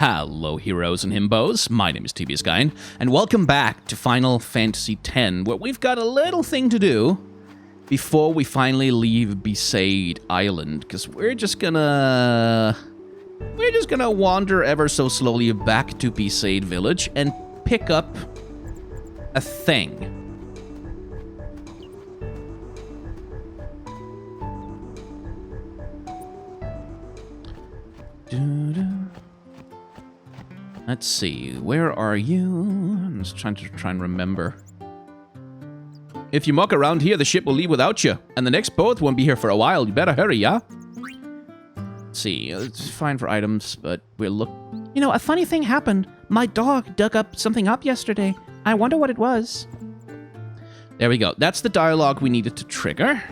Hello, heroes and himbos. My name is Besaid, and welcome back to Final Fantasy X, where we've got a little thing to do before we finally leave Besaid Island, because we're just gonna wander ever so slowly back to Besaid Village and pick up a thing. Let's see, where are you? I'm just trying to remember. If you muck around here, the ship will leave without you, and the next boat won't be here for a while. You better hurry, yeah? Let's see, it's fine for items, but we'll look... You know, a funny thing happened. My dog dug something up yesterday. I wonder what it was. There we go. That's the dialogue we needed to trigger.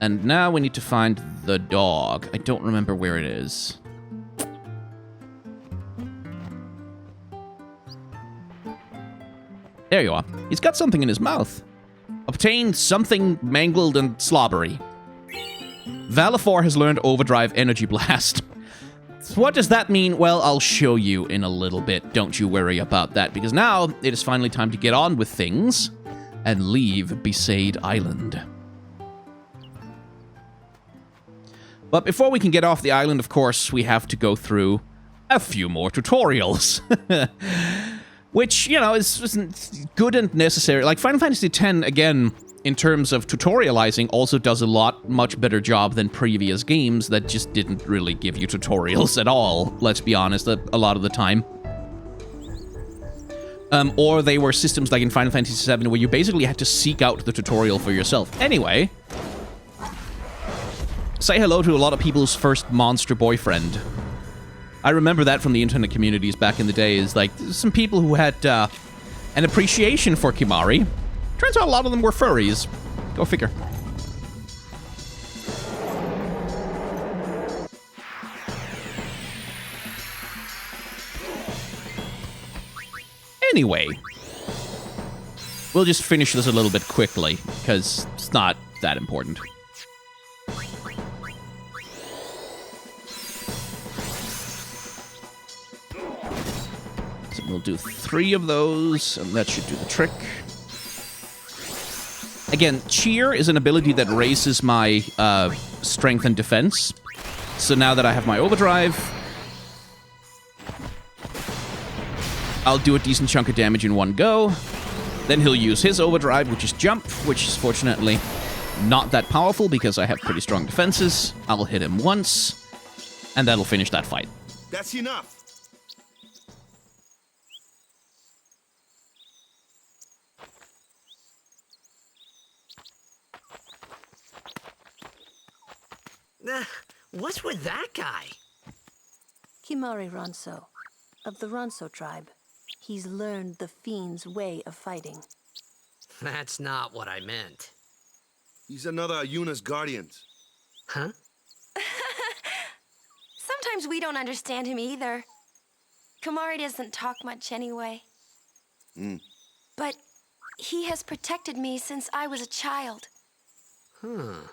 And now we need to find the dog. I don't remember where it is. There you are. He's got something in his mouth. Obtained something mangled and slobbery. Valefor has learned overdrive energy blast. What does that mean? Well, I'll show you in a little bit. Don't you worry about that, because now it is finally time to get on with things and leave Besaid Island. But before we can get off the island, of course, we have to go through a few more tutorials. Which, you know, is good and necessary. Like, Final Fantasy X, again, in terms of tutorializing, also does a much better job than previous games that just didn't really give you tutorials at all, let's be honest, a lot of the time. Or they were systems like in Final Fantasy VII where you basically had to seek out the tutorial for yourself. Anyway, say hello to a lot of people's first monster boyfriend. I remember that from the internet communities back in the day, is like, some people who had an appreciation for Kimahri. Turns out a lot of them were furries. Go figure. Anyway, we'll just finish this a little bit quickly, because it's not that important. We'll do 3 of those, and that should do the trick. Again, Cheer is an ability that raises my strength and defense. So now that I have my overdrive, I'll do a decent chunk of damage in one go. Then he'll use his overdrive, which is jump, which is fortunately not that powerful because I have pretty strong defenses. I'll hit him once, and that'll finish that fight. That's enough. What's with that guy? Kimahri Ronso, of the Ronso tribe. He's learned the fiend's way of fighting. That's not what I meant. He's another of Yuna's guardians. Huh? Sometimes we don't understand him either. Kimahri doesn't talk much anyway. But he has protected me since I was a child. Huh.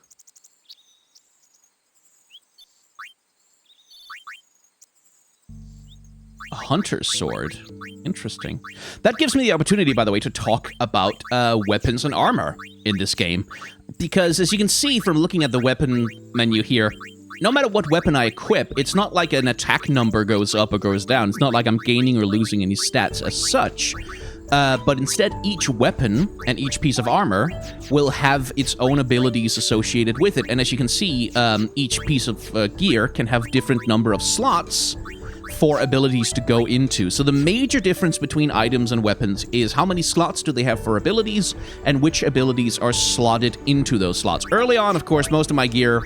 A hunter's sword. Interesting. That gives me the opportunity, by the way, to talk about weapons and armor in this game. Because, as you can see from looking at the weapon menu here, no matter what weapon I equip, it's not like an attack number goes up or goes down. It's not like I'm gaining or losing any stats as such. But instead, each weapon and each piece of armor will have its own abilities associated with it. And as you can see, each piece of gear can have different number of slots for abilities to go into. So the major difference between items and weapons is how many slots do they have for abilities and which abilities are slotted into those slots. Early on, of course, most of my gear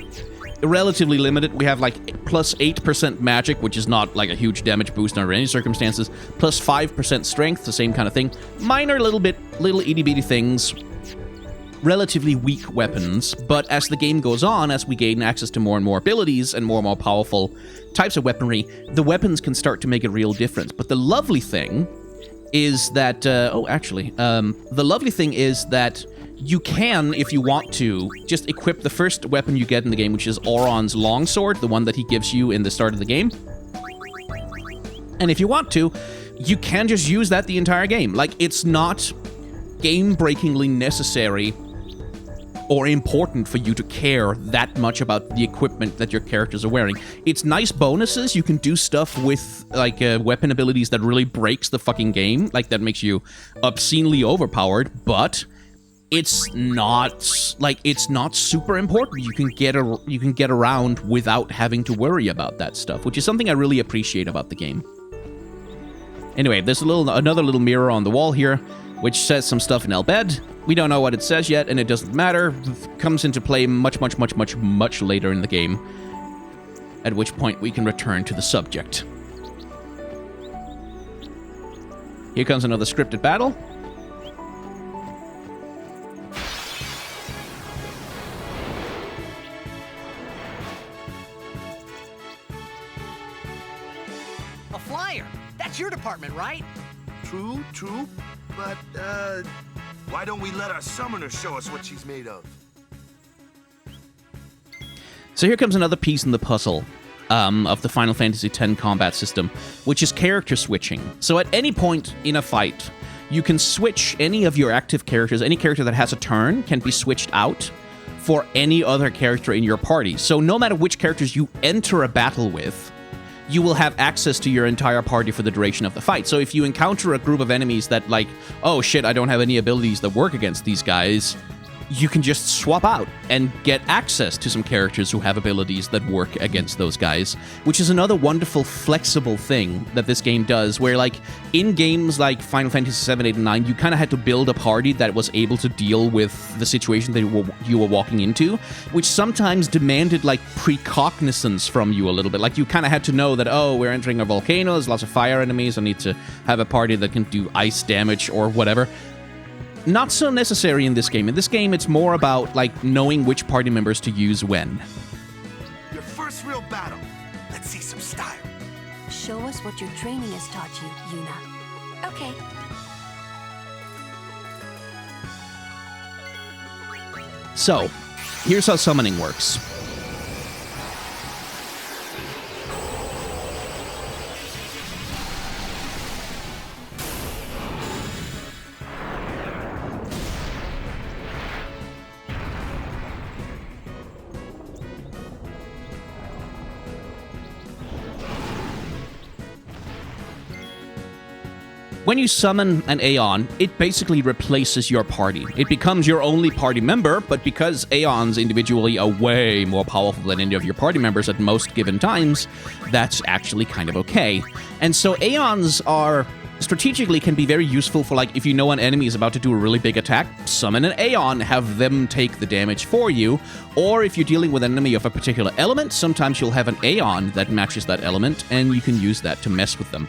relatively limited. We have like plus 8% magic, which is not like a huge damage boost under any circumstances, plus 5% strength, the same kind of thing. Minor little itty bitty things. Relatively weak weapons, but as the game goes on, as we gain access to more and more abilities and more powerful types of weaponry, the weapons can start to make a real difference. But the lovely thing is that, the lovely thing is that you can, if you want to, just equip the first weapon you get in the game, which is Auron's longsword, the one that he gives you in the start of the game. And if you want to, you can just use that the entire game. Like, it's not game-breakingly necessary or important for you to care that much about the equipment that your characters are wearing. It's nice bonuses. You can do stuff with, like, weapon abilities that really breaks the fucking game, like, that makes you obscenely overpowered, but it's not super important. You can get around without having to worry about that stuff, which is something I really appreciate about the game. Anyway, there's another little mirror on the wall here, which says some stuff in Elbed. We don't know what it says yet, and it doesn't matter. It comes into play much later in the game, at which point we can return to the subject. Here comes another scripted battle. A flyer. That's your department, right? True, but, why don't we let our summoner show us what she's made of? So here comes another piece in the puzzle of the Final Fantasy X combat system, which is character switching. So at any point in a fight, you can switch any of your active characters. Any character that has a turn can be switched out for any other character in your party. So no matter which characters you enter a battle with, you will have access to your entire party for the duration of the fight. So if you encounter a group of enemies that, like, oh shit, I don't have any abilities that work against these guys, you can just swap out and get access to some characters who have abilities that work against those guys, which is another wonderful, flexible thing that this game does, where, like, in games like Final Fantasy 7, 8, and 9, you kind of had to build a party that was able to deal with the situation that you were walking into, which sometimes demanded, like, precognizance from you a little bit. Like, you kind of had to know that, oh, we're entering a volcano, there's lots of fire enemies, I need to have a party that can do ice damage or whatever. Not so necessary in this game. In this game, it's more about, like, knowing which party members to use when. Your first real battle. Let's see some style. Show us what your training has taught you, Yuna. Okay. So, here's how summoning works. When you summon an Aeon, it basically replaces your party. It becomes your only party member, but because Aeons individually are way more powerful than any of your party members at most given times, that's actually kind of okay. And so Aeons are strategically can be very useful for, like, if you know an enemy is about to do a really big attack, summon an Aeon, have them take the damage for you. Or if you're dealing with an enemy of a particular element, sometimes you'll have an Aeon that matches that element, and you can use that to mess with them.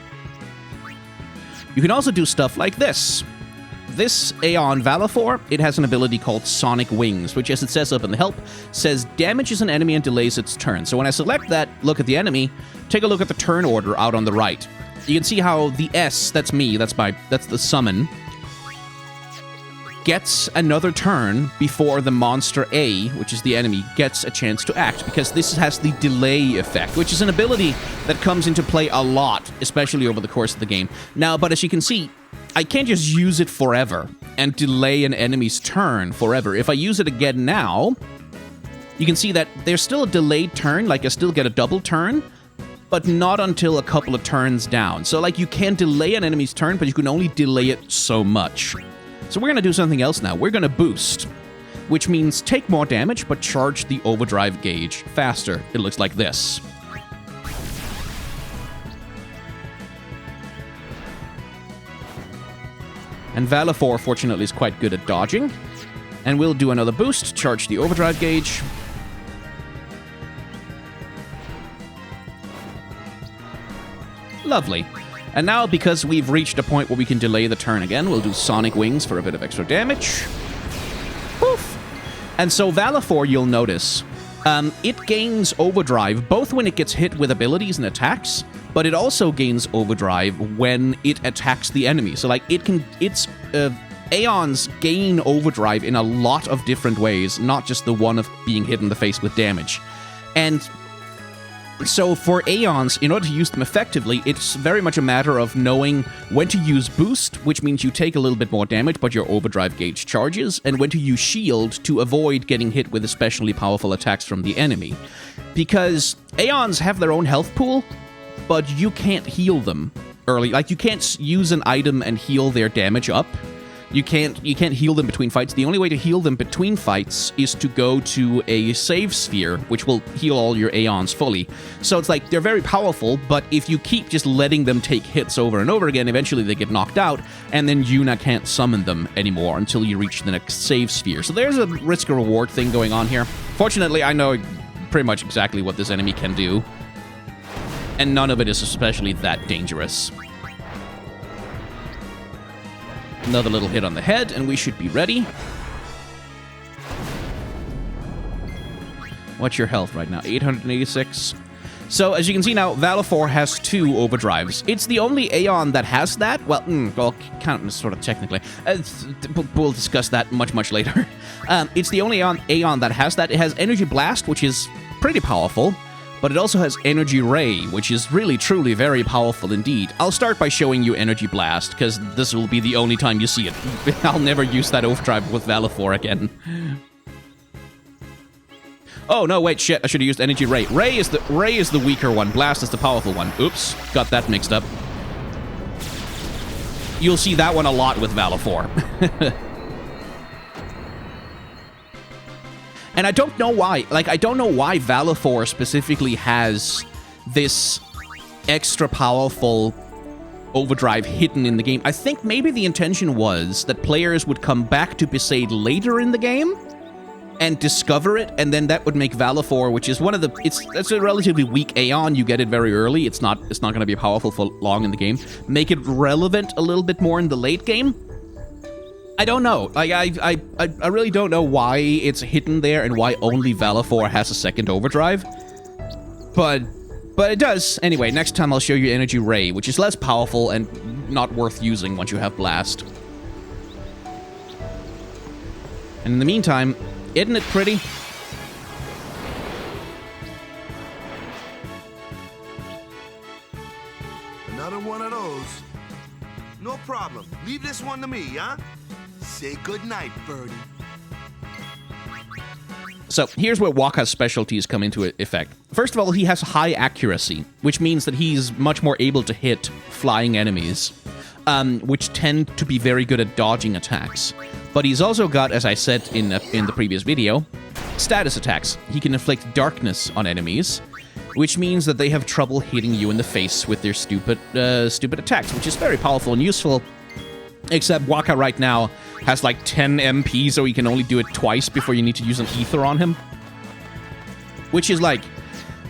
You can also do stuff like this. This Aeon Valefor, it has an ability called Sonic Wings, which, as it says up in the help, says damages an enemy and delays its turn. So when I select that, look at the enemy, take a look at the turn order out on the right. You can see how the S, that's me, that's the summon, gets another turn before the monster A, which is the enemy, gets a chance to act, because this has the delay effect, which is an ability that comes into play a lot, especially over the course of the game. Now, but as you can see, I can't just use it forever and delay an enemy's turn forever. If I use it again now, you can see that there's still a delayed turn, like I still get a double turn, but not until a couple of turns down. So, like, you can delay an enemy's turn, but you can only delay it so much. So we're going to do something else now. We're going to boost, which means take more damage, but charge the overdrive gauge faster. It looks like this. And Valefor, fortunately, is quite good at dodging. And we'll do another boost, charge the overdrive gauge. Lovely. And now, because we've reached a point where we can delay the turn again, we'll do Sonic Wings for a bit of extra damage. Poof! And so Valefor, you'll notice, it gains overdrive both when it gets hit with abilities and attacks, but it also gains overdrive when it attacks the enemy. So, like, its Aeons gain overdrive in a lot of different ways, not just the one of being hit in the face with damage. And So for Aeons, in order to use them effectively, it's very much a matter of knowing when to use Boost, which means you take a little bit more damage, but your overdrive gauge charges, and when to use Shield to avoid getting hit with especially powerful attacks from the enemy. Because Aeons have their own health pool, but you can't heal them early. Like, you can't use an item and heal their damage up. You can't heal them between fights. The only way to heal them between fights is to go to a save sphere, which will heal all your Aeons fully. So it's like, they're very powerful, but if you keep just letting them take hits over and over again, eventually they get knocked out, and then Yuna can't summon them anymore until you reach the next save sphere. So there's a risk-reward thing going on here. Fortunately, I know pretty much exactly what this enemy can do, and none of it is especially that dangerous. Another little hit on the head, and we should be ready. What's your health right now? 886. So, as you can see now, Valefor has 2 overdrives. It's the only Aeon that has that. Well, kind of, sort of technically. We'll discuss that much later. It's the only Aeon that has that. It has Energy Blast, which is pretty powerful. But it also has Energy Ray, which is really, truly very powerful indeed. I'll start by showing you Energy Blast, because this will be the only time you see it. I'll never use that overdrive with Valefor again. Oh, no, wait, shit, I should have used Energy Ray. Ray is the weaker one. Blast is the powerful one. Oops, got that mixed up. You'll see that one a lot with Valefor. And I don't know why. Like, I don't know why Valefor specifically has this extra powerful overdrive hidden in the game. I think maybe the intention was that players would come back to Besaid later in the game and discover it, and then that would make Valefor, which is one of the... It's a relatively weak Aeon. You get it very early. It's not going to be powerful for long in the game. Make it relevant a little bit more in the late game. I don't know. Like, I really don't know why it's hidden there and why only Valefor has a second overdrive. But it does. Anyway, next time I'll show you Energy Ray, which is less powerful and not worth using once you have Blast. And in the meantime, isn't it pretty? Another one of those. No problem. Leave this one to me, huh? Say goodnight, birdie. So here's where Wakka's specialties come into effect. First of all, he has high accuracy, which means that he's much more able to hit flying enemies, which tend to be very good at dodging attacks. But he's also got, as I said in the previous video, status attacks. He can inflict darkness on enemies, which means that they have trouble hitting you in the face with their stupid attacks, which is very powerful and useful. Except Wakka right now has like 10 MP, so he can only do it twice before you need to use an ether on him. Which is like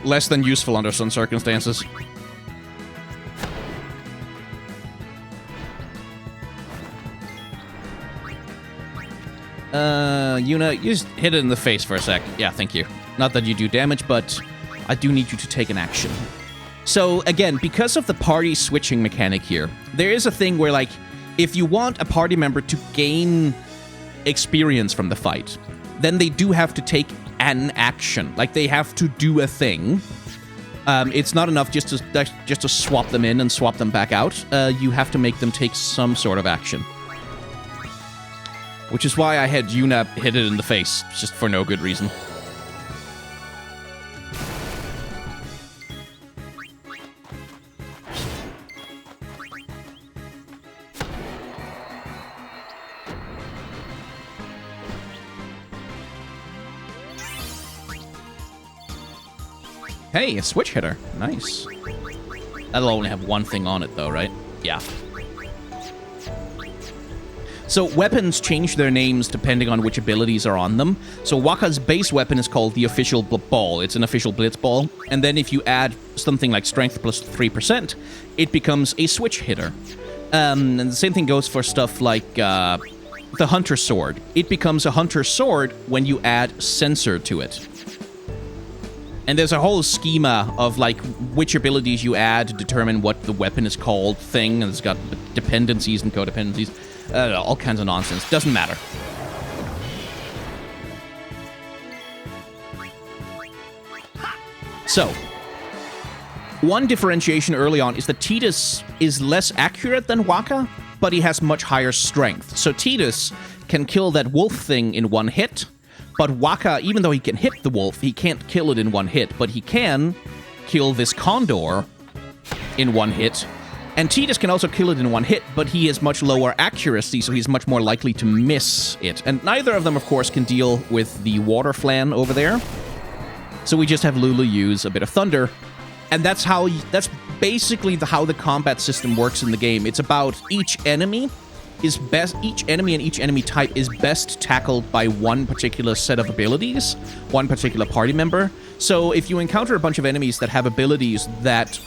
less than useful under some circumstances. Yuna, you just hit it in the face for a sec. Yeah, thank you. Not that you do damage, but I do need you to take an action. So again, because of the party switching mechanic here, there is a thing where like, if you want a party member to gain experience from the fight, then they do have to take an action. Like, they have to do a thing. It's not enough just to swap them in and swap them back out. You have to make them take some sort of action. Which is why I had Yuna hit it in the face, just for no good reason. Hey, a switch hitter. Nice. That'll only have one thing on it, though, right? Yeah. So weapons change their names depending on which abilities are on them. So Wakka's base weapon is called the Official Ball. It's an official Blitz Ball. And then if you add something like Strength plus 3%, it becomes a switch hitter. And the same thing goes for stuff like the Hunter Sword. It becomes a Hunter Sword when you add Sensor to it. And there's a whole schema of, like, which abilities you add to determine what the weapon is called thing, and it's got dependencies and codependencies. All kinds of nonsense. Doesn't matter. So, One differentiation early on is that Tidus is less accurate than Waka, but he has much higher strength. So Tidus can kill that wolf thing in one hit, but Waka, even though he can hit the wolf, he can't kill it in one hit, but he can kill this condor in one hit. And Tidus can also kill it in one hit, but he has much lower accuracy, so he's much more likely to miss it. And neither of them, of course, can deal with the water flan over there. So we just have Lulu use a bit of thunder. And that's basically how the combat system works in the game. It's about each enemy and each enemy type is best tackled by one particular set of abilities, one particular party member. So if you encounter a bunch of enemies that have abilities that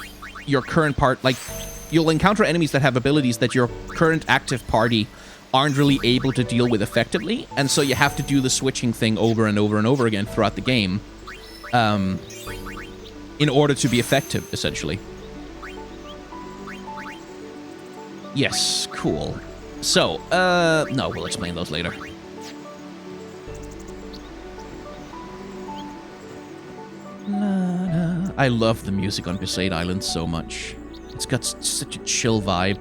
your current you'll encounter enemies that have abilities that your current active party aren't really able to deal with effectively, and so you have to do the switching thing over and over and over again throughout the game. In order to be effective, essentially. Yes, cool. So, no, we'll explain those later. I love the music on Besaid Island so much. It's got such a chill vibe.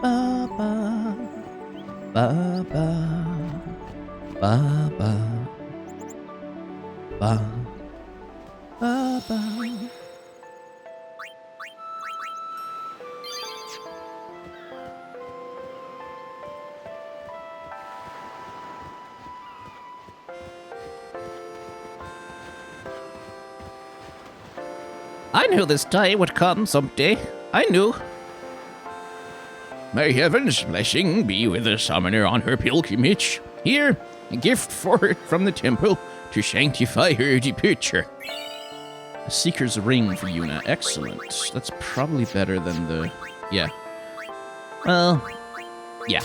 Ba ba ba ba ba ba ba. I knew this day would come someday. I knew. May heaven's blessing be with the summoner on her pilgrimage. Here, a gift for her from the temple to sanctify her departure. A Seeker's Ring for Yuna. Excellent. That's probably better than the... Yeah. Well, yeah.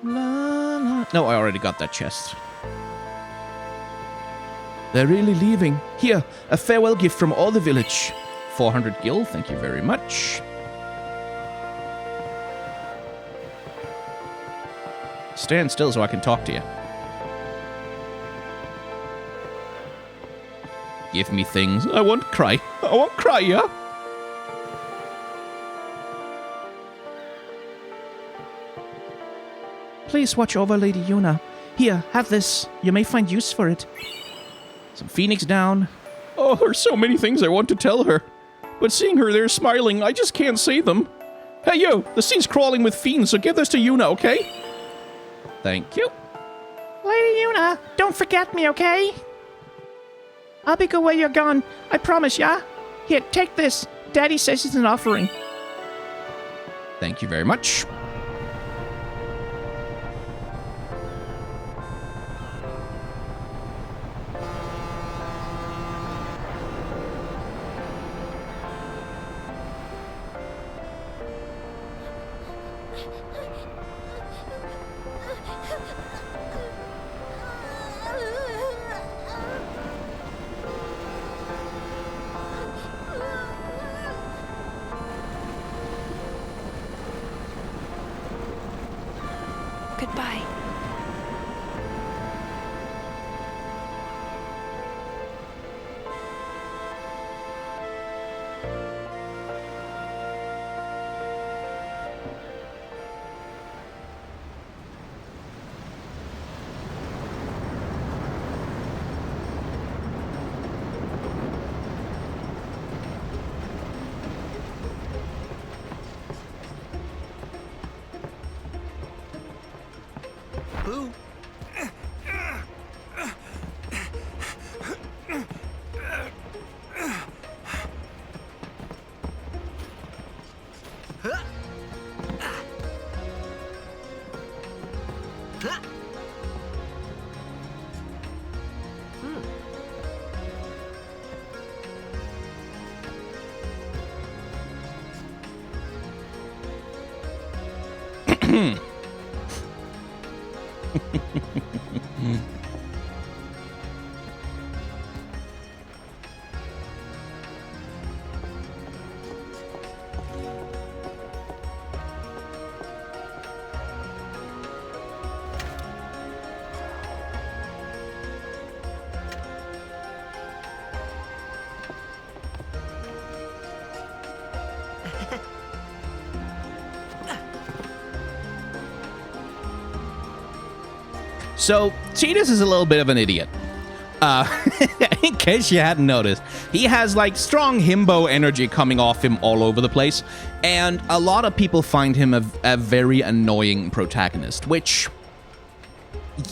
No, I already got that chest. They're really leaving. Here, a farewell gift from all the village. 400 gil, thank you very much. Stand still so I can talk to you. Give me things. I won't cry. I won't cry, yeah? Please watch over Lady Yuna. Here, have this. You may find use for it. Some phoenix down. Oh, there's so many things I want to tell her. But seeing her there smiling, I just can't say them. Hey, yo, the scene's crawling with fiends, so give this to Yuna, okay? Thank you. Lady Yuna, don't forget me, okay? I'll be good while you're gone. I promise, yeah? Here, take this. Daddy says it's an offering. Thank you very much. Goodbye. Boo. So, Tidus is a little bit of an idiot. In case you hadn't noticed, he has like strong himbo energy coming off him all over the place, and a lot of people find him a very annoying protagonist, which,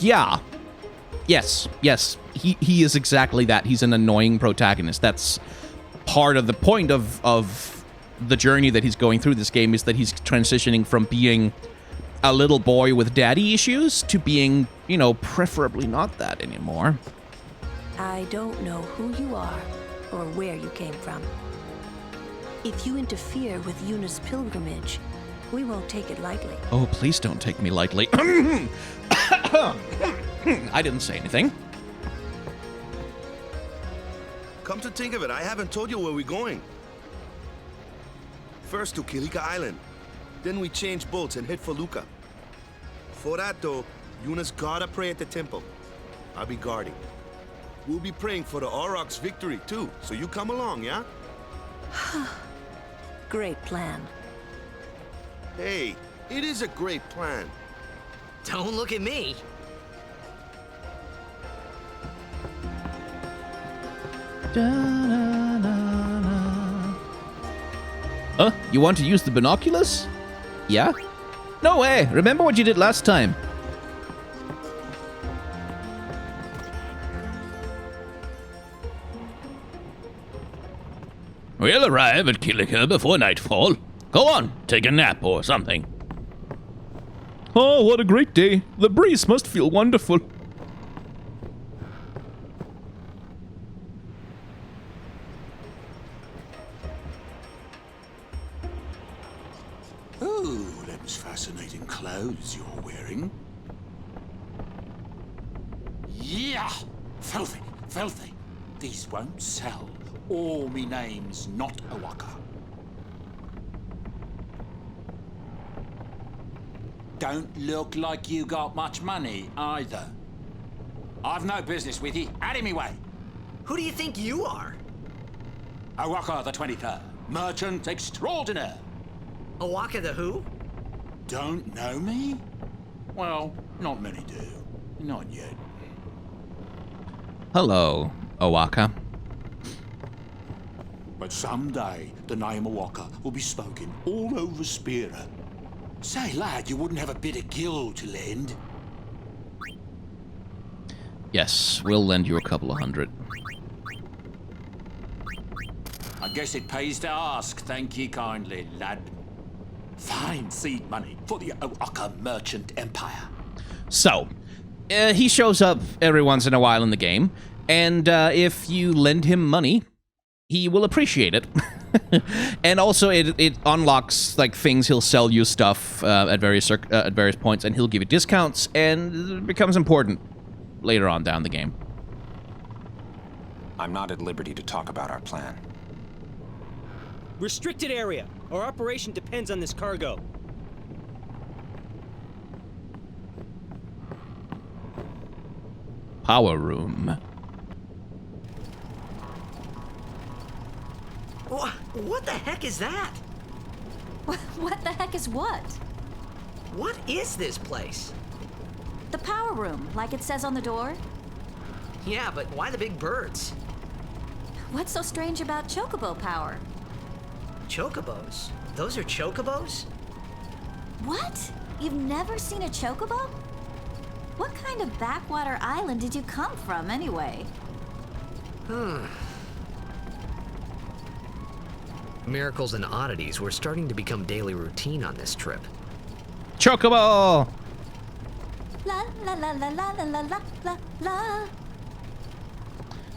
yeah, yes, he is exactly that. He's an annoying protagonist. That's part of the point of the journey that he's going through this game, is that he's transitioning from being a little boy with daddy issues to being, you know, preferably not that anymore. I don't know who you are or where you came from. If you interfere with Yuna's pilgrimage, we won't take it lightly. Oh, please don't take me lightly. I didn't say anything. Come to think of it, I haven't told you where we're going. First to Kilika Island. Then we change boats and head for Luca. For that, though, Yuna's gotta pray at the temple. I'll be guarding. We'll be praying for the Aurochs' victory, too, so you come along, yeah? Great plan. Hey, it is a great plan. Don't look at me. You want to use the binoculars? Yeah? No way! Remember what you did last time. We'll arrive at Kilika before nightfall. Go on, take a nap or something. Oh, what a great day. The breeze must feel wonderful. Oh, them's fascinating clothes you're wearing. Yeah! Filthy, filthy. These won't sell. Or me name's not Awaka. Don't look like you got much money, either. I've no business with you. Out of me way. Who do you think you are? Awaka the 23rd, merchant extraordinaire. Awaka the who? Don't know me? Well, not many do. Not yet. Hello, Awaka. But someday, the name Awaka will be spoken all over Spira. Say, lad, you wouldn't have a bit of gill to lend? Yes, we'll lend you a couple of hundred. I guess it pays to ask, thank ye kindly, lad. Fine seed money for the Awaka merchant empire. So, he shows up every once in a while in the game, and if you lend him money, he will appreciate it. And also, it unlocks like things. He'll sell you stuff at various points, and he'll give you discounts, and it becomes important later on down the game. I'm not at liberty to talk about our plan. Restricted area. Our operation depends on this cargo. Power room. What the heck is that? What the heck is what? What is this place? The power room, like it says on the door. Yeah, but why the big birds? What's so strange about chocobo power? Chocobos? Those are chocobos? What? You've never seen a chocobo? What kind of backwater island did you come from, anyway? Miracles and oddities were starting to become daily routine on this trip. Chocobo! La la la la la la la la la.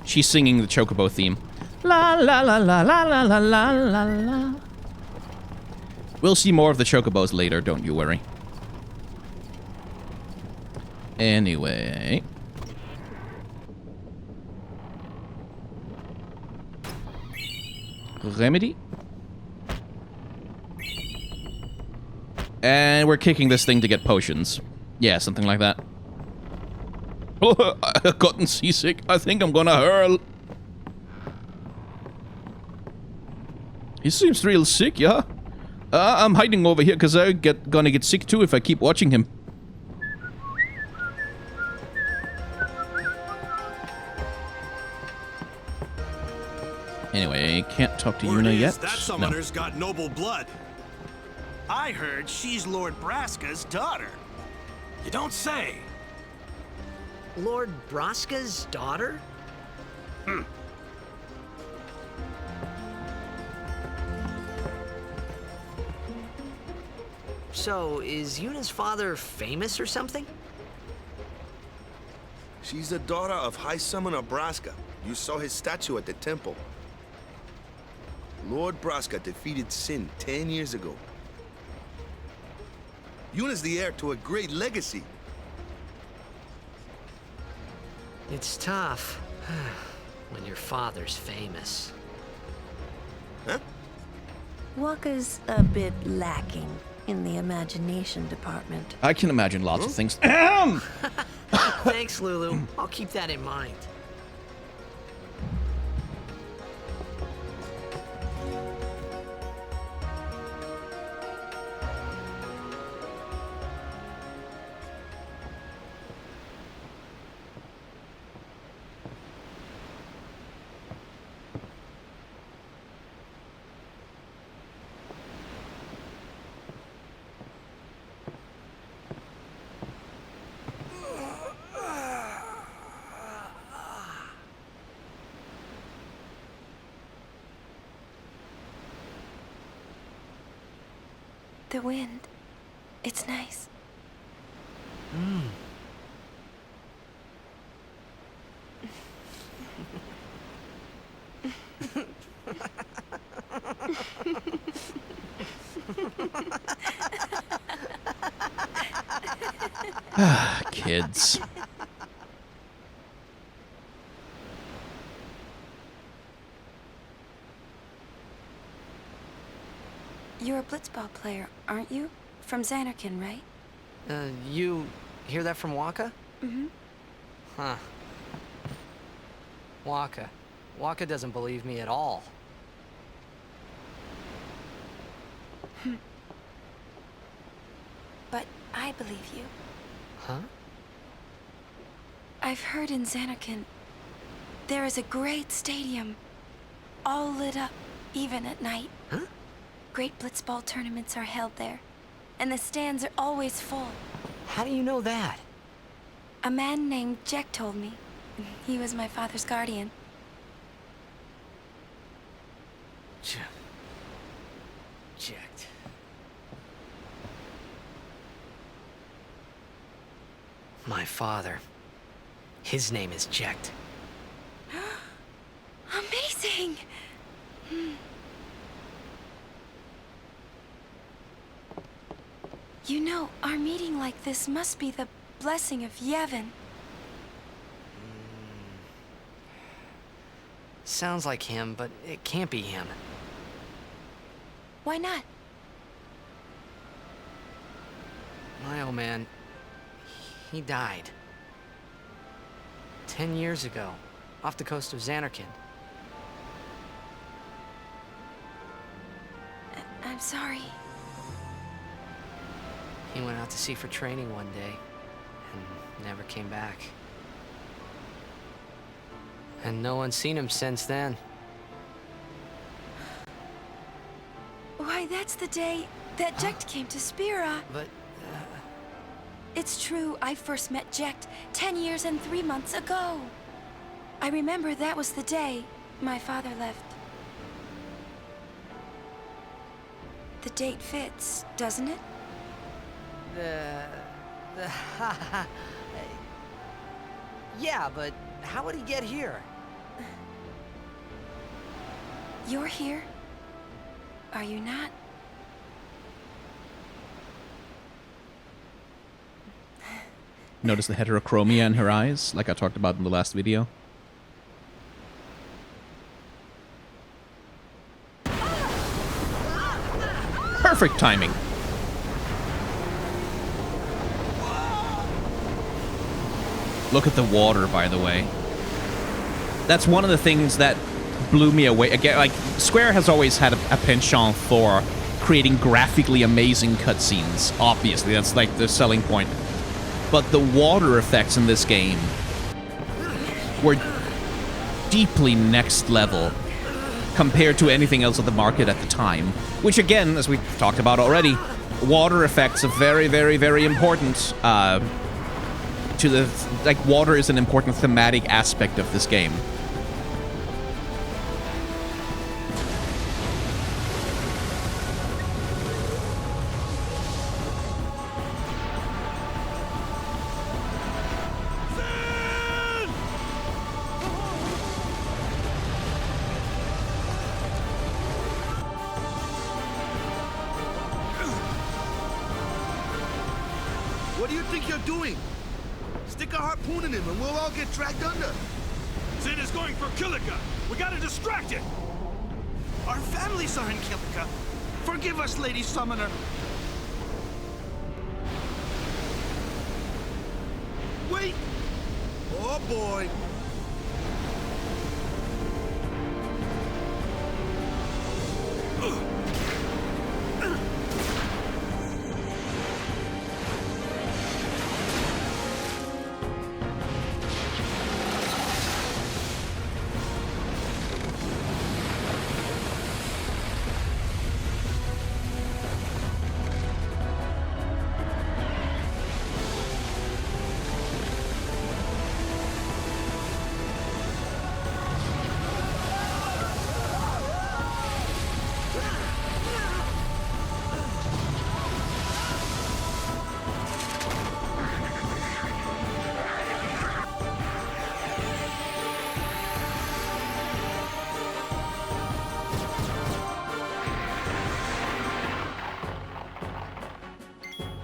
She's singing the Chocobo theme. La la la la la la la la la la. We'll see more of the Chocobos later, don't you worry. Anyway. Remedy? And we're kicking this thing to get potions. Yeah, something like that. Oh, I've gotten seasick. I think I'm gonna hurl. He seems real sick, yeah? I'm hiding over here because I'm gonna get sick too if I keep watching him. Anyway, can't talk to Word Yuna is yet. that No. summoner's got noble blood. I heard she's Lord Braska's daughter. You don't say. Lord Braska's daughter? So, is Yuna's father famous or something? She's the daughter of High Summoner Braska. You saw his statue at the temple. Lord Braska defeated Sin 10 years ago. Yuna's the heir to a great legacy. It's tough when your father's famous. Huh? Waka's a bit lacking in the imagination department. I can imagine lots of things. Thanks, Lulu. I'll keep that in mind. The wind. It's nice. Kids. You're a blitzball player, aren't you? From Xanarkin, right? You hear that from Waka? Mm-hmm. Huh. Waka doesn't believe me at all. But I believe you. Huh? I've heard in Xanarkin, there is a great stadium, all lit up, even at night. Huh? Great blitzball tournaments are held there, and the stands are always full. How do you know that? A man named Jack told me. He was my father's guardian. Checked. My father. His name is Jekt. Amazing! You know, our meeting like this must be the blessing of Yevon. Sounds like him, but it can't be him. Why not? My old man, he died. 10 years ago, off the coast of Xanarkin. I'm sorry. He went out to sea for training one day, and never came back. And no one's seen him since then. Why, that's the day that Jekt came to Spira. But, It's true, I first met Jekt 10 years and 3 months ago. I remember that was the day my father left. The date fits, doesn't it? Yeah, but how would he get here? You're here, are you not? Notice the heterochromia in her eyes, like I talked about in the last video. Perfect timing. Look at the water, by the way. That's one of the things that blew me away. Again, like, Square has always had a penchant for creating graphically amazing cutscenes. Obviously, that's like the selling point. But the water effects in this game were deeply next level. compared to anything else at the market at the time. Which, again, as we talked about already, water effects are very, very, very important to the... Like, water is an important thematic aspect of this game. What do you think you're doing? Stick a harpoon in him and we'll all get dragged under. Zin is going for Kilika. We gotta distract it. Our families are in Kilika. Forgive us, Lady Summoner. Wait! Oh boy!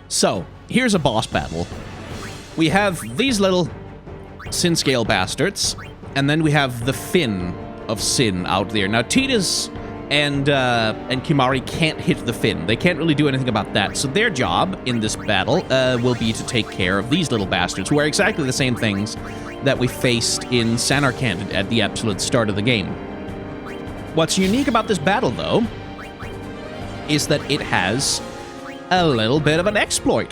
So, here's a boss battle. We have these little Sin Scale bastards, and then we have the fin of Sin out there. Now, Tidus and Kimahri can't hit the fin. They can't really do anything about that. So their job in this battle will be to take care of these little bastards, who are exactly the same things that we faced in Sanarkand at the absolute start of the game. What's unique about this battle, though, is that it has a little bit of an exploit.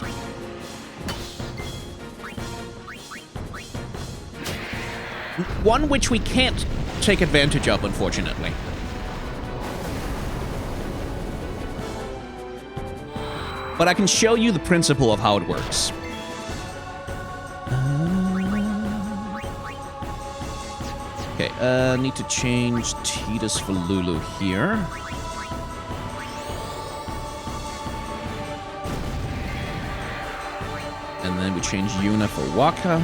One which we can't take advantage of, unfortunately. But I can show you the principle of how it works. Okay, need to change Tidus for Lulu here. And then we change Yuna for Waka.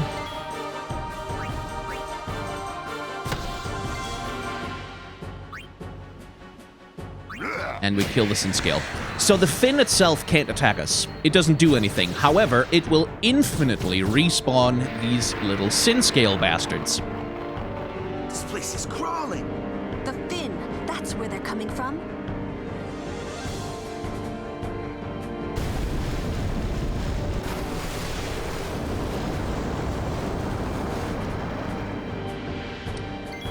And we kill the Sin Scale. So the fin itself can't attack us. It doesn't do anything. However, it will infinitely respawn these little Sin Scale bastards. This place is crawling. The fin, that's where they're coming from?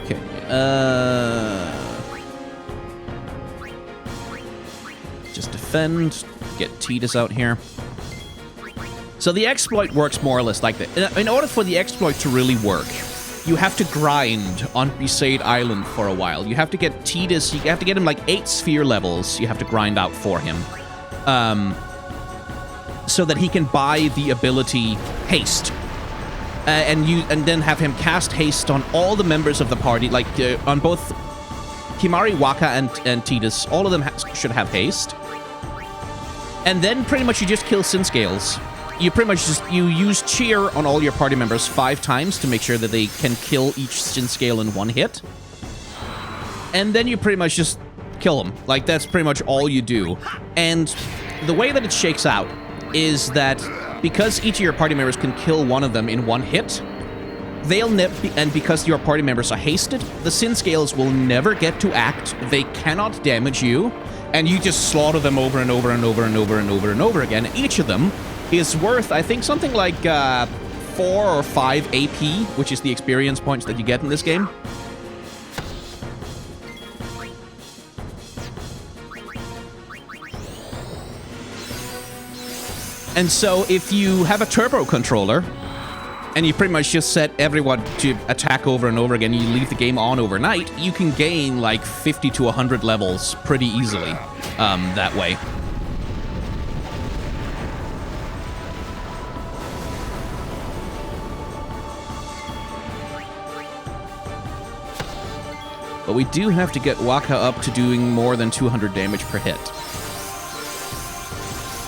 Okay, just defend, get Tidus out here. So the exploit works more or less like that. In order for the exploit to really work, you have to grind on Besaid Island for a while. You have to get Tidus, you have to get him like 8 sphere levels you have to grind out for him. So that he can buy the ability Haste. And then have him cast haste on all the members of the party, like on both Kimahri, Waka, and Tidus. All of them should have haste. And then pretty much you just kill Sin Scales. You pretty much just you use cheer on all your party members 5 times to make sure that they can kill each Sin Scale in 1 hit. And then you pretty much just kill them. Like, that's pretty much all you do. And the way that it shakes out is that because each of your party members can kill one of them in 1 hit, and because your party members are hasted, the Sin Scales will never get to act. They cannot damage you, and you just slaughter them over and over and over and over and over and over again. Each of them is worth, I think, something like 4 or 5 AP, which is the experience points that you get in this game. And so if you have a turbo controller, and you pretty much just set everyone to attack over and over again, you leave the game on overnight, you can gain like 50 to 100 levels pretty easily that way. But we do have to get Wakka up to doing more than 200 damage per hit.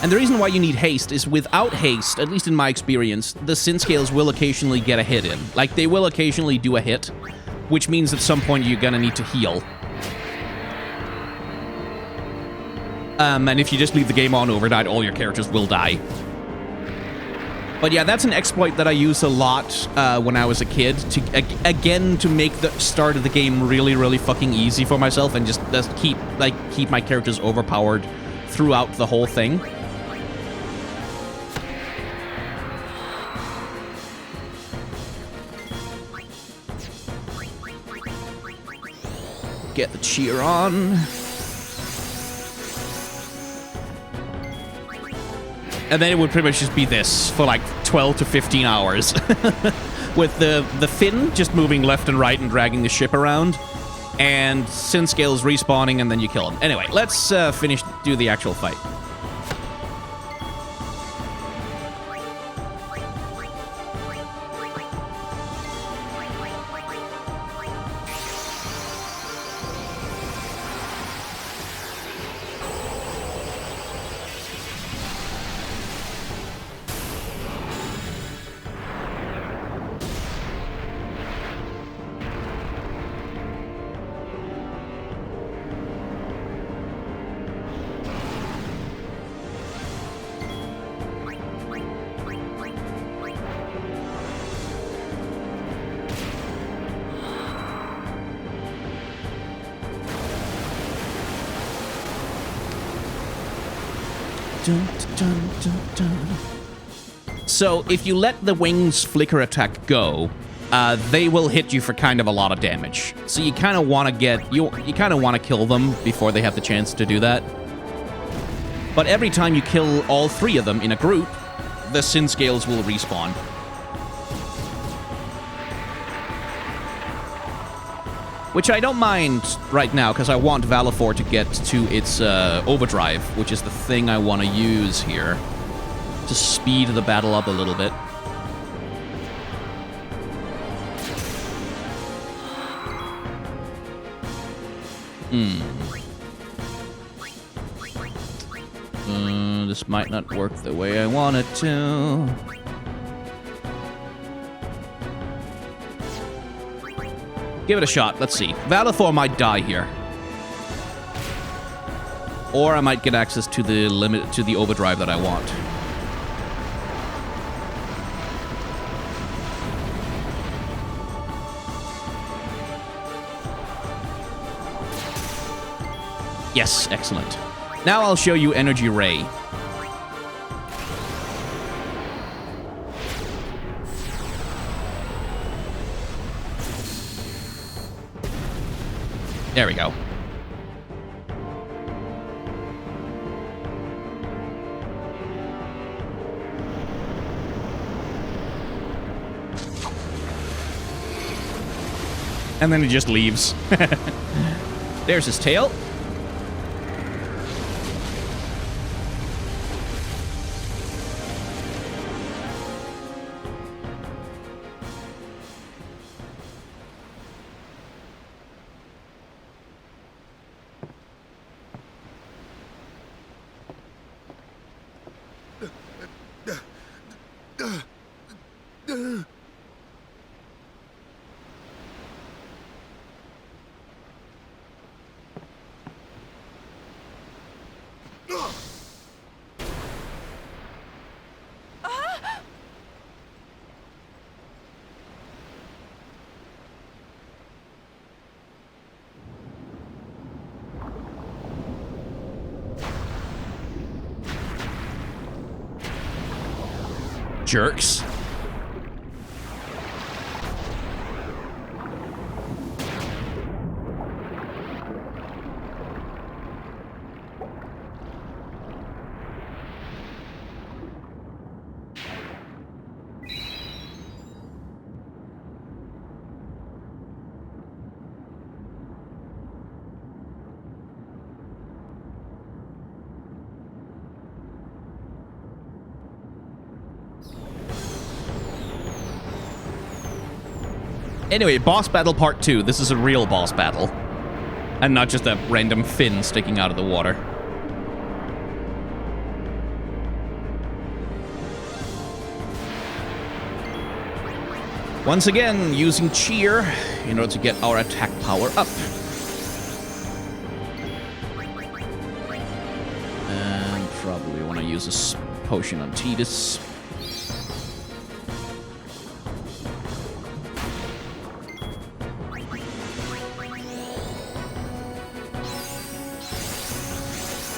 And the reason why you need haste is without haste, at least in my experience, the sin scales will occasionally get a hit in. Like, they will occasionally do a hit, which means at some point you're gonna need to heal. And if you just leave the game on overnight, all your characters will die. But yeah, that's an exploit that I used a lot when I was a kid, to make the start of the game really, really fucking easy for myself and just keep my characters overpowered throughout the whole thing. Get the cheer on. And then it would pretty much just be this for like 12 to 15 hours. With the fin just moving left and right and dragging the ship around. And sin scales respawning and then you kill them. Anyway, let's do the actual fight. So if you let the wings flicker attack go, they will hit you for kind of a lot of damage. So you kind of want to you kind of want to kill them before they have the chance to do that. But every time you kill all three of them in a group, the sin scales will respawn. Which I don't mind right now, because I want Valefor to get to its overdrive, which is the thing I want to use here to speed the battle up a little bit. This might not work the way I want it to. Give it a shot. Let's see. Valefor might die here. Or I might get access to the overdrive that I want. Yes, excellent. Now I'll show you Energy Ray. There we go. And then it just leaves. There's his tail. Jerks. Anyway, boss battle part 2. This is a real boss battle. And not just a random fin sticking out of the water. Once again, using cheer in order to get our attack power up. And probably want to use a potion on Tidus.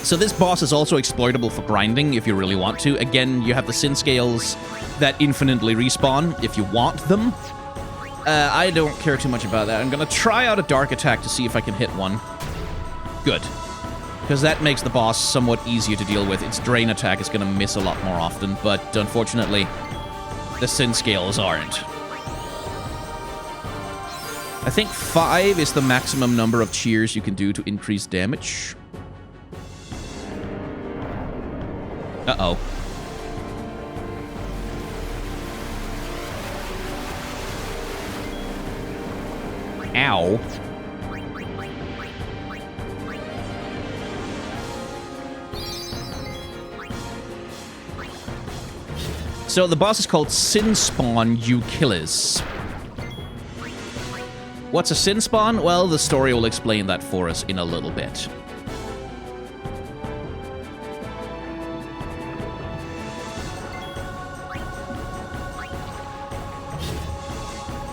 So this boss is also exploitable for grinding if you really want to. Again, you have the sin scales that infinitely respawn if you want them. I don't care too much about that. I'm going to try out a dark attack to see if I can hit one. Good. Because that makes the boss somewhat easier to deal with. Its drain attack is going to miss a lot more often, but unfortunately, the sin scales aren't. I think 5 is the maximum number of cheers you can do to increase damage. Uh-oh. Ow. So the boss is called Sinspawn Eparch. What's a Sinspawn? Well, the story will explain that for us in a little bit.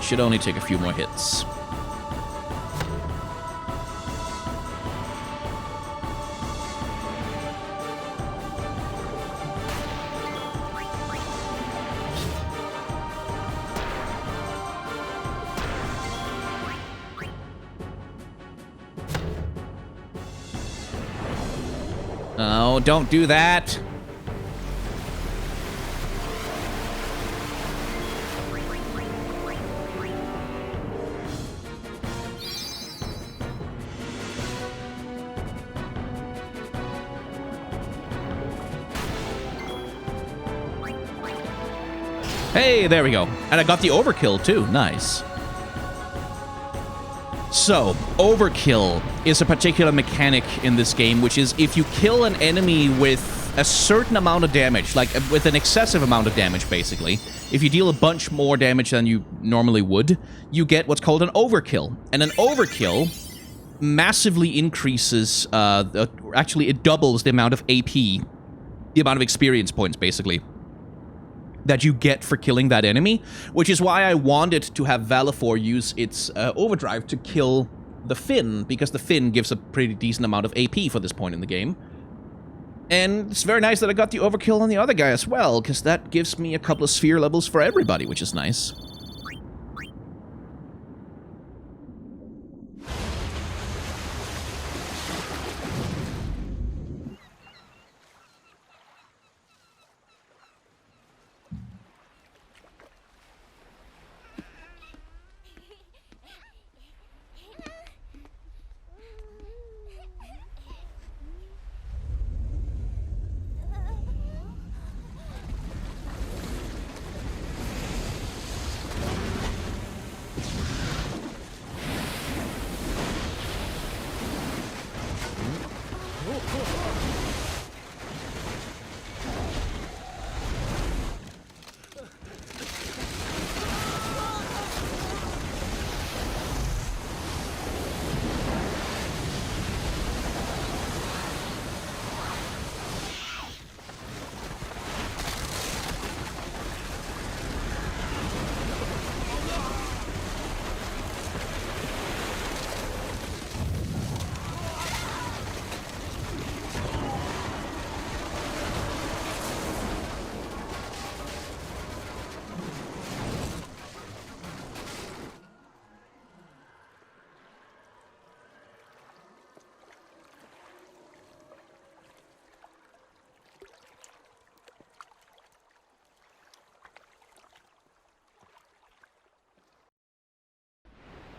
Should only take a few more hits. Oh, don't do that. Hey, there we go. And I got the overkill, too. Nice. So, overkill is a particular mechanic in this game, which is if you kill an enemy with a certain amount of damage, like with an excessive amount of damage, basically, if you deal a bunch more damage than you normally would, you get what's called an overkill. And an overkill massively increases, actually, it doubles the amount of AP, the amount of experience points, basically, that you get for killing that enemy, which is why I wanted to have Valefor use its overdrive to kill the Fin, because the Fin gives a pretty decent amount of AP for this point in the game. And it's very nice that I got the overkill on the other guy as well, because that gives me a couple of sphere levels for everybody, which is nice.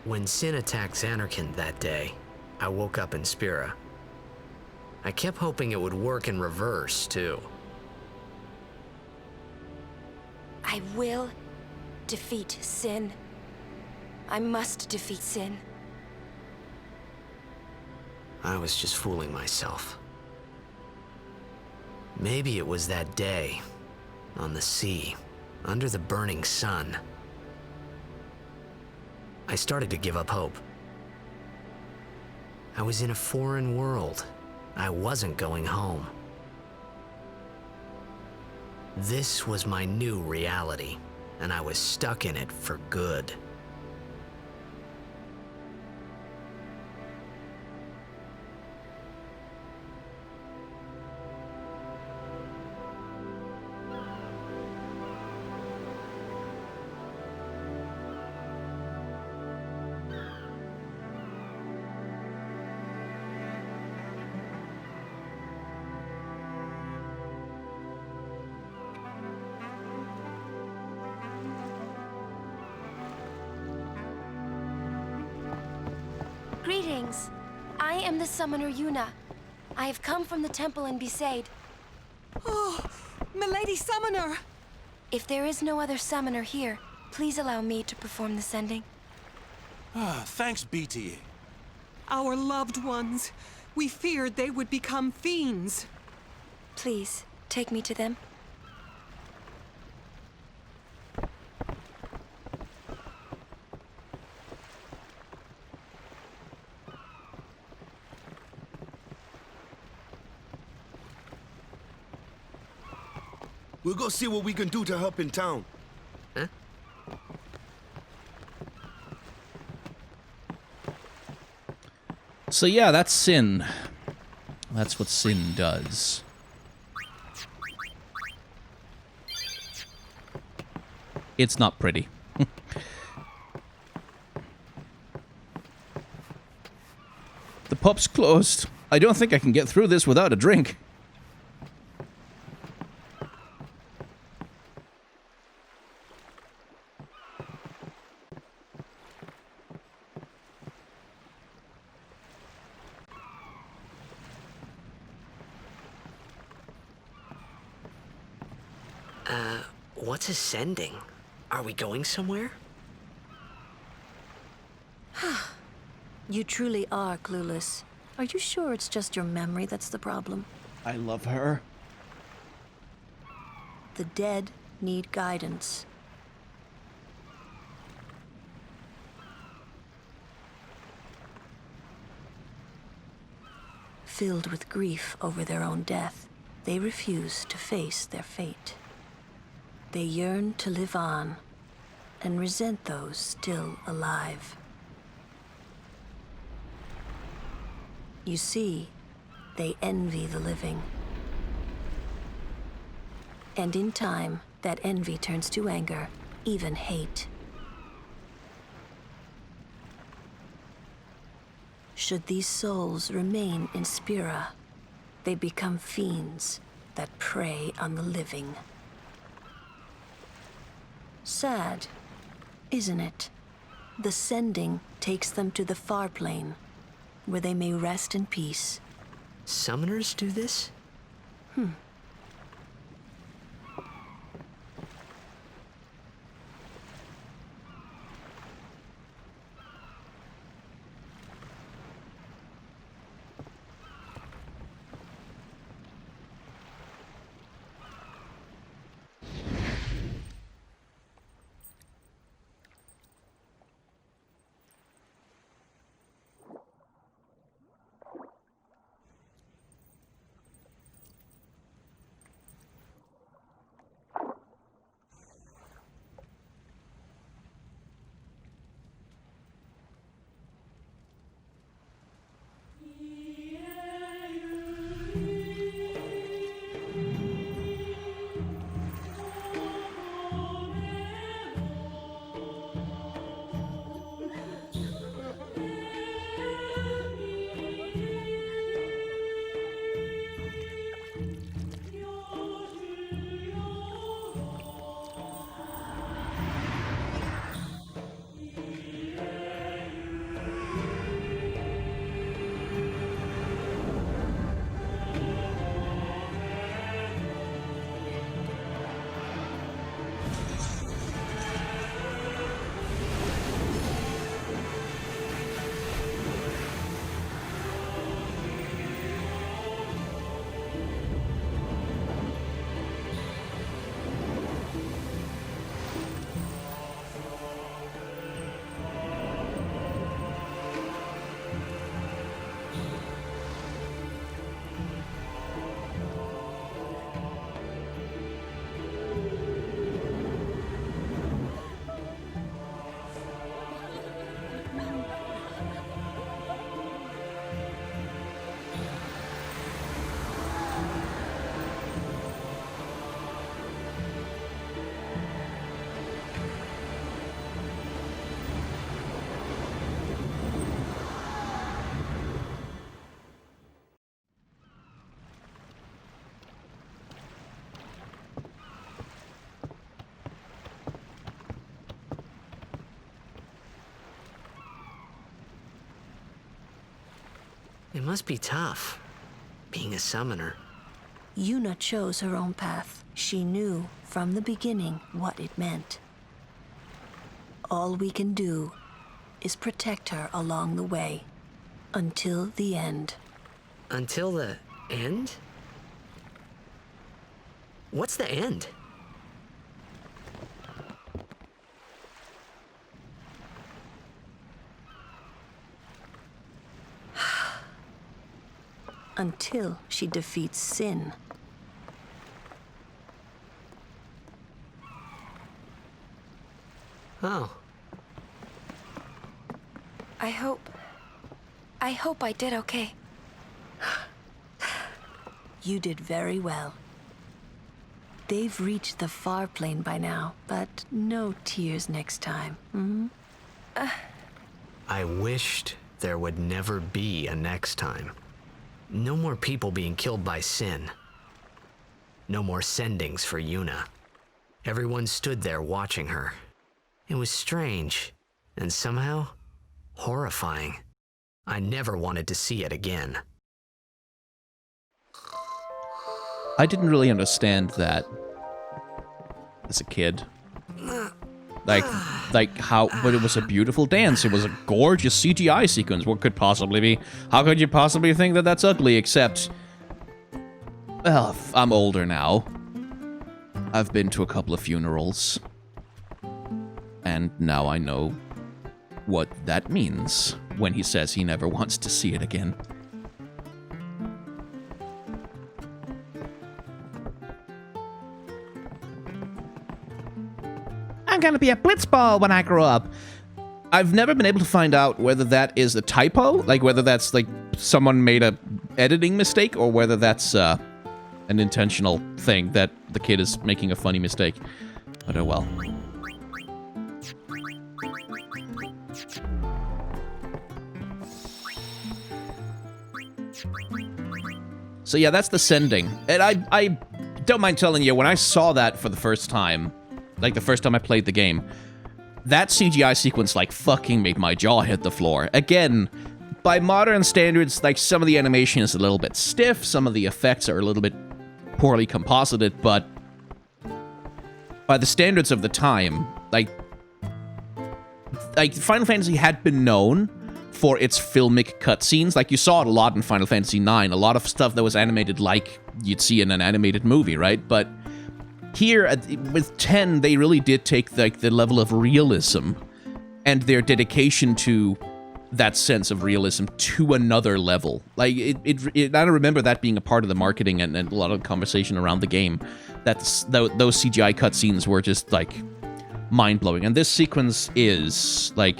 When Sin attacked Xanarkand that day, I woke up in Spira. I kept hoping it would work in reverse, too. I will defeat Sin. I must defeat Sin. I was just fooling myself. Maybe it was that day, on the sea, under the burning sun. I started to give up hope. I was in a foreign world. I wasn't going home. This was my new reality, and I was stuck in it for good. Greetings. I am the summoner Yuna. I have come from the temple in Besaid. Oh, milady summoner! If there is no other summoner here, please allow me to perform the sending. Thanks, BTA. Our loved ones. We feared they would become fiends. Please, take me to them. We'll go see what we can do to help in town. Huh? So yeah, that's Sin. That's what Sin does. It's not pretty. The pub's closed. I don't think I can get through this without a drink. What's ascending? Are we going somewhere? You truly are clueless. Are you sure it's just your memory that's the problem? I love her. The dead need guidance. Filled with grief over their own death, they refuse to face their fate. They yearn to live on and resent those still alive. You see, they envy the living. And in time, that envy turns to anger, even hate. Should these souls remain in Spira, they become fiends that prey on the living. Sad, isn't it? The sending takes them to the far plane, where they may rest in peace. Summoners do this? It must be tough, being a summoner. Yuna chose her own path. She knew from the beginning what it meant. All we can do is protect her along the way, until the end. Until the end? What's the end? Until she defeats sin. Oh. I hope I did okay. You did very well. They've reached the far plane by now, but no tears next time. I wished there would never be a next time. No more people being killed by sin. No more sendings for Yuna. Everyone stood there watching her. It was strange, and somehow horrifying. I never wanted to see it again. I didn't really understand that as a kid. Like how, but it was a beautiful dance. It was a gorgeous CGI sequence. What could possibly be? How could you possibly think that that's ugly? Except, well, I'm older now. I've been to a couple of funerals. And now I know what that means when he says he never wants to see it again. I'm gonna be a blitzball when I grow up. I've never been able to find out whether that is a typo, like whether that's like someone made a editing mistake, or whether that's an intentional thing that the kid is making a funny mistake. But oh well. So yeah, that's the sending. And I don't mind telling you, when I saw that for the first time, like the first time I played the game, that CGI sequence like fucking made my jaw hit the floor. Again, by modern standards, like some of the animation is a little bit stiff, some of the effects are a little bit poorly composited, but by the standards of the time, like Final Fantasy had been known for its filmic cutscenes. Like, you saw it a lot in Final Fantasy IX, a lot of stuff that was animated like you'd see in an animated movie, right? But here, with 10, they really did take like the level of realism and their dedication to that sense of realism to another level. Like, I don't remember that being a part of the marketing and a lot of conversation around the game, that those CGI cutscenes were just, like, mind-blowing. And this sequence is, like,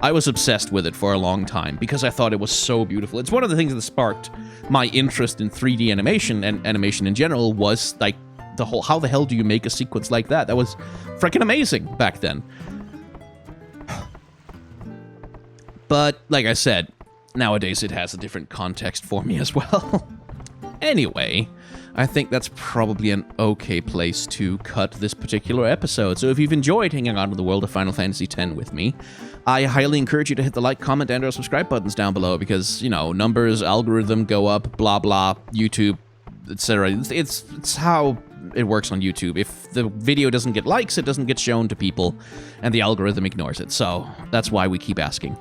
I was obsessed with it for a long time because I thought it was so beautiful. It's one of the things that sparked my interest in 3D animation and animation in general, was, like, the whole, how the hell do you make a sequence like that? That was freaking amazing back then. But, like I said, nowadays it has a different context for me as well. Anyway, I think that's probably an okay place to cut this particular episode. So if you've enjoyed hanging out in the world of Final Fantasy X with me, I highly encourage you to hit the like, comment, and or subscribe buttons down below, because, you know, numbers, algorithm go up, blah, blah, YouTube, etc. It's how it works on YouTube. If the video doesn't get likes, it doesn't get shown to people, and the algorithm ignores it. So that's why we keep asking.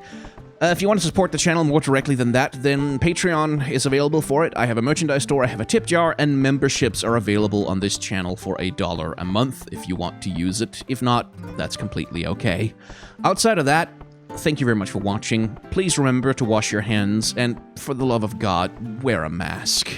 If you want to support the channel more directly than that, then Patreon is available for it. I have a merchandise store, I have a tip jar, and memberships are available on this channel for $1 a month if you want to use it. If not, that's completely okay. Outside of that, thank you very much for watching. Please remember to wash your hands, and for the love of God, wear a mask.